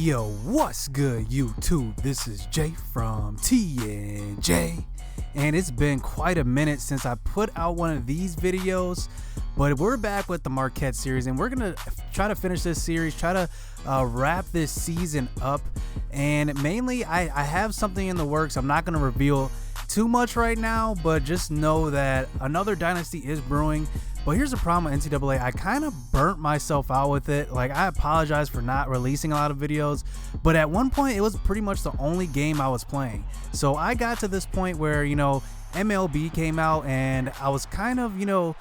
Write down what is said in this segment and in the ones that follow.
Yo, what's good, YouTube? This is Jay from Ncaa, and it's been quite a minute since I put out one of these videos, but we're back with the Marquette series, and we're gonna try to finish this series, try to wrap this season up. And mainly, I have something in the works. I'm not gonna reveal too much right now, but just know that another Dynasty is brewing. But here's the problem with NCAA. I kind of burnt myself out with it. Like, I apologize for not releasing a lot of videos, but at one point it was pretty much the only game I was playing. So I got to this point where, you know, MLB came out and I was kind of, you know,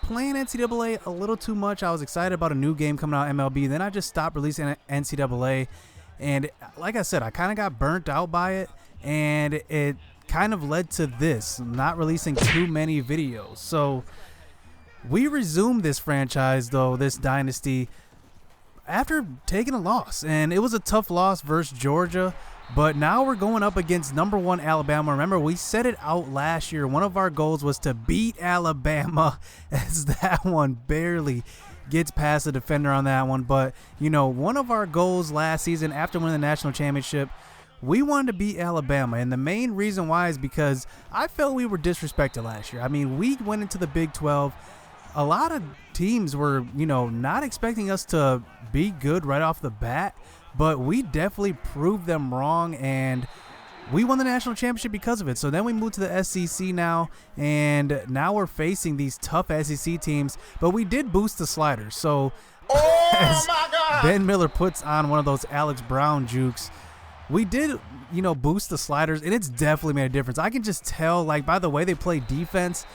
playing NCAA a little too much. I was excited about a new game coming out MLB. Then I just stopped releasing NCAA. And like I said, I kind of got burnt out by it, and it kind of led to this, not releasing too many videos. So we resumed this franchise, though, this Dynasty, after taking a loss. And it was a tough loss versus Georgia, but now we're going up against #1 Alabama. Remember, we set it out last year. One of our goals was to beat Alabama, as that one barely gets past the defender on that one. But, you know, one of our goals last season after winning the national championship, we wanted to beat Alabama, and the main reason why is because I felt we were disrespected last year. I mean, we went into the Big 12. A lot of teams were, you know, not expecting us to be good right off the bat, but we definitely proved them wrong, and we won the national championship because of it. So then we moved to the SEC now, and now we're facing these tough SEC teams, but we did boost the sliders. So as Ben Miller puts on one of those Alex Brown jukes, we did, you know, boost the sliders, and it's definitely made a difference. I can just tell, like, by the way they play defense,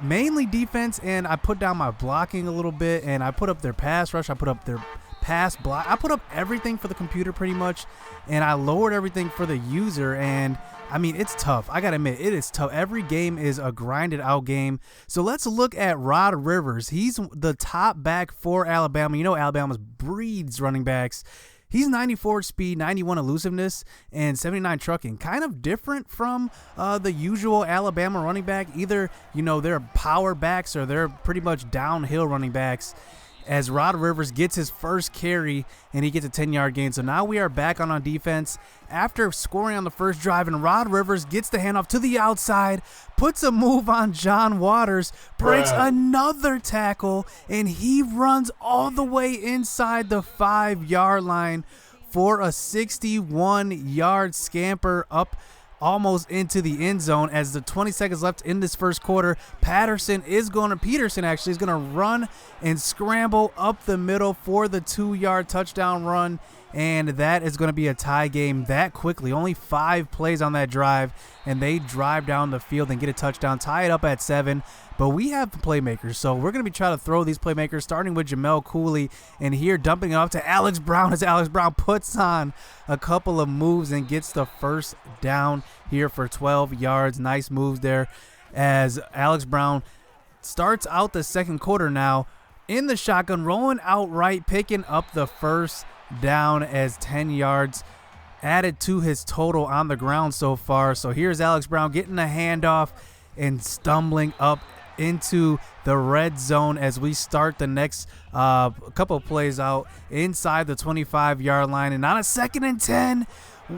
mainly defense, and I put down my blocking a little bit, and I put up their pass rush, I put up their pass block, I put up everything for the computer pretty much, and I lowered everything for the user. And I mean, it's tough. I gotta admit, it is tough. Every game is a grinded out game. So let's look at Rod Rivers. He's the top back for Alabama. You know, Alabama breeds running backs. He's 94 speed, 91 elusiveness, and 79 trucking. Kind of different from the usual Alabama running back. Either, you know, they're power backs or they're pretty much downhill running backs. As Rod Rivers gets his first carry and he gets a 10-yard gain. So now we are back on defense after scoring on the first drive, and Rod Rivers gets the handoff to the outside, puts a move on John Waters, breaks another tackle, and he runs all the way inside the 5-yard line for a 61-yard scamper up almost into the end zone. As the 20 seconds left in this first quarter, Peterson is going to run and scramble up the middle for the 2-yard touchdown run, and that is going to be a tie game that quickly. Only 5 plays on that drive, and they drive down the field and get a touchdown, tie it up at 7. But we have playmakers, so we're going to be trying to throw these playmakers, starting with Jamel Cooley, and here dumping it off to Alex Brown as Alex Brown puts on a couple of moves and gets the first down here for 12 yards. Nice moves there as Alex Brown starts out the second quarter now in the shotgun, rolling out right, picking up the first down as 10 yards added to his total on the ground so far. So here's Alex Brown getting a handoff and stumbling up into the red zone as we start the next couple of plays out inside the 25-yard line. And on a 2nd and 10,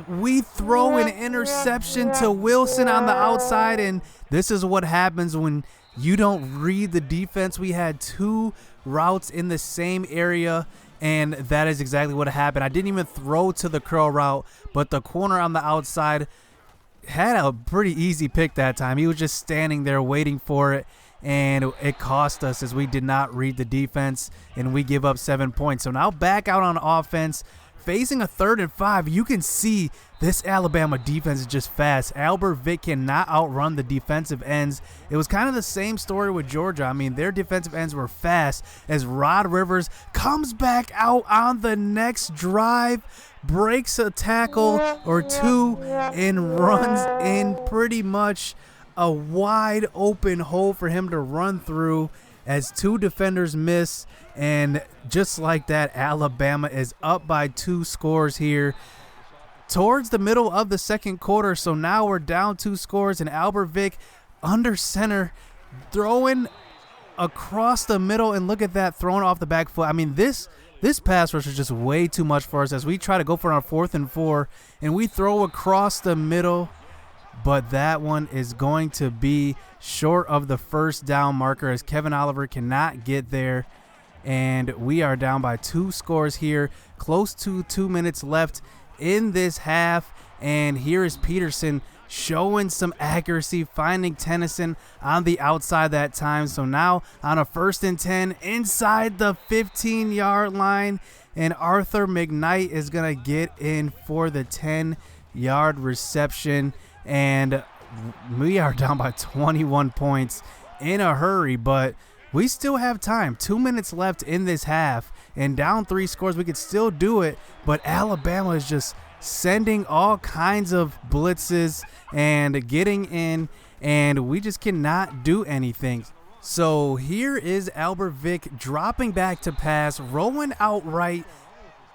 we throw an interception to Wilson on the outside, and this is what happens when you don't read the defense. We had 2 routes in the same area, and that is exactly what happened. I didn't even throw to the curl route, but the corner on the outside had a pretty easy pick that time. He was just standing there waiting for it, and it cost us as we did not read the defense, and we give up 7 points. So now back out on offense, facing a 3rd and 5. You can see this Alabama defense is just fast. Albert Vick cannot outrun the defensive ends. It was kind of the same story with Georgia. I mean, their defensive ends were fast as Rod Rivers comes back out on the next drive, breaks a tackle or 2, and runs in pretty much a wide open hole for him to run through as 2 defenders miss. And just like that, Alabama is up by 2 scores here towards the middle of the second quarter. So now we're down 2 scores, and Albert Vick under center throwing across the middle, and look at that, throwing off the back foot. I mean, this This pass rush is just way too much for us as we try to go for our 4th and 4, and we throw across the middle, but that one is going to be short of the first down marker as Kevin Oliver cannot get there, and we are down by 2 scores here, close to 2 minutes left in this half, and here is Peterson showing some accuracy, finding Tennyson on the outside that time. So now on a 1st and 10 inside the 15-yard line, and Arthur McKnight is going to get in for the 10-yard reception, and we are down by 21 points in a hurry, but we still have time. 2 minutes left in this half, and down 3 scores. We could still do it, but Alabama is just sending all kinds of blitzes and getting in, and we just cannot do anything. So here is Albert Vick dropping back to pass, rolling out right,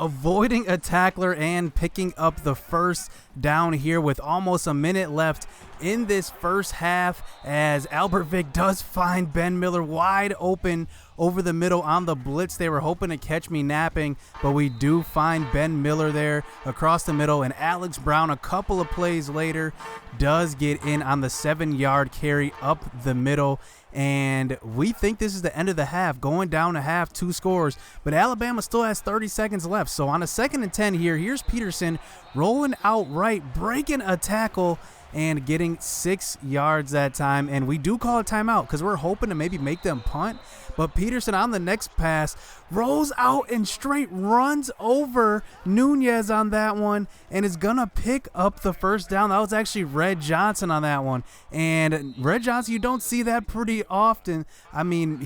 avoiding a tackler and picking up the first down here with almost a minute left in this first half, as Albert Vick does find Ben Miller wide open over the middle on the blitz. They were hoping to catch me napping, but we do find Ben Miller there across the middle, and Alex Brown a couple of plays later does get in on the 7-yard carry up the middle, and we think this is the end of the half, going down to half, 2 scores, but Alabama still has 30 seconds left. So on a 2nd and 10 here, here's Peterson rolling out right, breaking a tackle and getting 6 yards that time, and we do call a timeout because we're hoping to maybe make them punt, but Peterson on the next pass rolls out and straight runs over Nunez on that one and is gonna pick up the first down. That was actually Red Johnson on that one, and Red Johnson, you don't see that pretty often. I mean,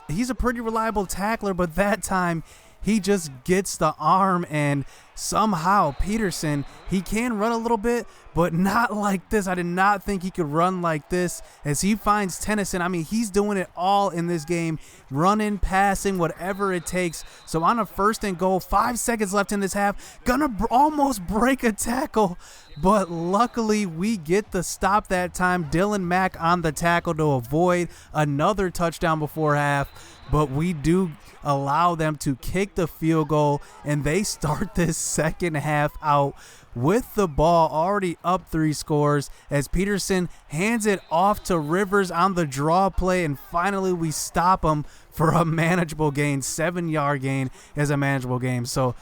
he's a pretty reliable tackler, but that time he just gets the arm, and somehow Peterson, he can run a little bit, but not like this. I did not think he could run like this as he finds Tennyson. I mean, he's doing it all in this game, running, passing, whatever it takes. So on a 1st and goal, 5 seconds left in this half, gonna almost break a tackle, but luckily we get the stop that time. Dylan Mack on the tackle to avoid another touchdown before half, but we do allow them to kick the field goal, and they start this second half out with the ball already up 3 scores as Peterson hands it off to Rivers on the draw play, and finally we stop him for a manageable gain. 7-yard gain is a manageable game. So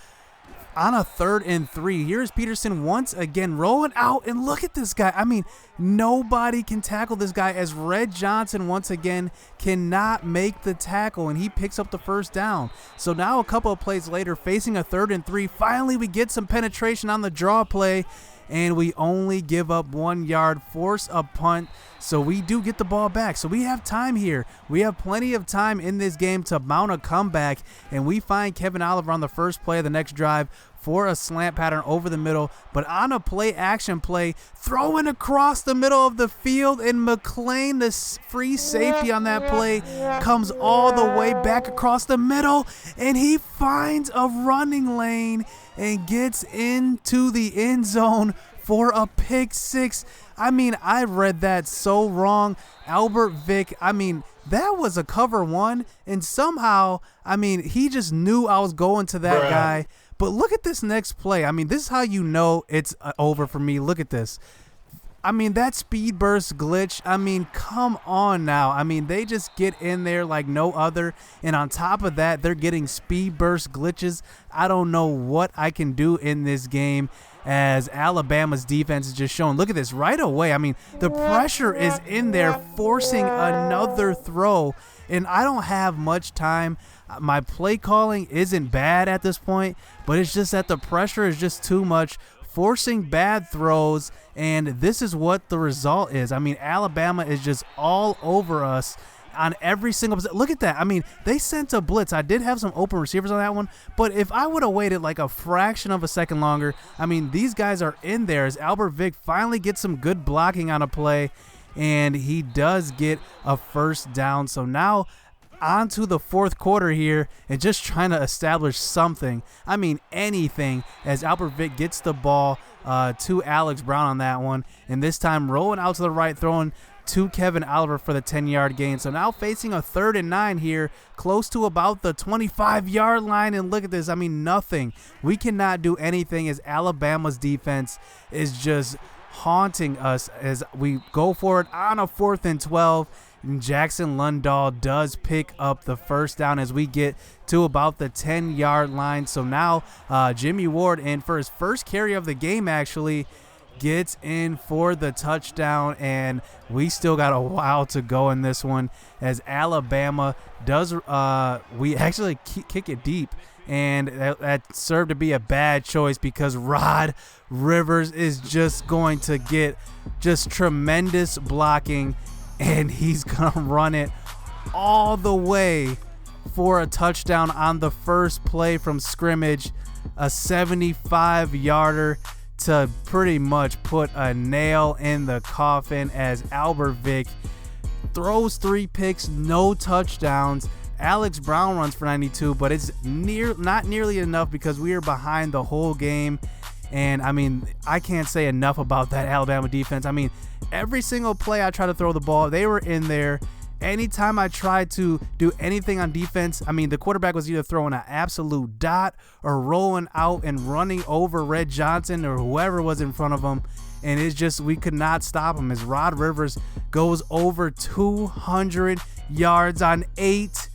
on a 3rd and 3, here's Peterson once again rolling out, and look at this guy. I mean, nobody can tackle this guy as Red Johnson once again cannot make the tackle, and he picks up the first down. So now a couple of plays later, facing a 3rd and 3, finally we get some penetration on the draw play, and we only give up 1 yard, force a punt. So we do get the ball back. So we have time here. We have plenty of time in this game to mount a comeback, and we find Kevin Oliver on the first play of the next drive for a slant pattern over the middle, but on a play action play, throwing across the middle of the field, and McClain, the free safety on that play, comes all the way back across the middle, and he finds a running lane and gets into the end zone for a pick 6. I mean, I read that so wrong. Albert Vick, I mean, that was a cover 1, and somehow, I mean, he just knew I was going to that guy. But look at this next play. I mean, this is how you know it's over for me. Look at this. I mean, that speed burst glitch, I mean, come on now. I mean, they just get in there like no other, and on top of that, they're getting speed burst glitches. I don't know what I can do in this game as Alabama's defense is just showing. Look at this right away. I mean, the pressure is in there, forcing another throw, and I don't have much time. My play calling isn't bad at this point, but it's just that the pressure is just too much, forcing bad throws, and this is what the result is. I mean, Alabama is just all over us on every single – look at that. I mean, they sent a blitz. I did have some open receivers on that one, but if I would have waited like a fraction of a second longer, I mean, these guys are in there as Albert Vick finally gets some good blocking on a play, and he does get a first down. So now – on to the 4th quarter here and just trying to establish something. I mean, anything, as Albert Vick gets the ball to Alex Brown on that one, and this time rolling out to the right, throwing to Kevin Oliver for the 10-yard gain. So now facing a 3rd and 9 here, close to about the 25-yard line. And look at this. I mean, nothing. We cannot do anything as Alabama's defense is just haunting us as we go for it on a 4th and 12. And Jackson Lundahl does pick up the first down as we get to about the 10-yard line. So now Jimmy Ward, in for his first carry of the game, actually gets in for the touchdown, and we still got a while to go in this one as Alabama does we actually kick it deep, and that served to be a bad choice because Rod Rivers is just going to get just tremendous blocking, and he's gonna run it all the way for a touchdown on the first play from scrimmage, a 75-yarder to pretty much put a nail in the coffin as Albert Vick throws 3 picks, no touchdowns. Alex Brown runs for 92, but it's not nearly enough because we are behind the whole game. And I mean, I can't say enough about that Alabama defense. I mean, every single play I try to throw the ball, they were in there. Anytime I tried to do anything on defense, I mean, the quarterback was either throwing an absolute dot or rolling out and running over Red Johnson or whoever was in front of him. And it's just, we could not stop him as Rod Rivers goes over 200 yards on 8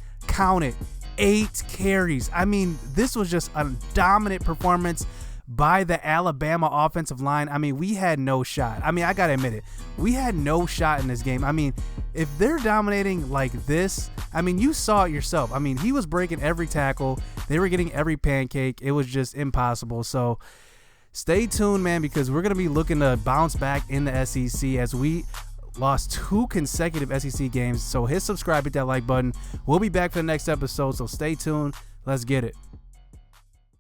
carries. I mean, this was just a dominant performance by the Alabama offensive line. I mean, we had no shot. I mean, I gotta admit it, we had no shot in this game. I mean, if they're dominating like this, I mean, you saw it yourself. I mean, he was breaking every tackle, they were getting every pancake. It was just impossible. So stay tuned, man, because we're gonna be looking to bounce back in the SEC as we lost 2 consecutive SEC games. So hit subscribe, hit that like button. We'll be back for the next episode, so stay tuned. Let's get it.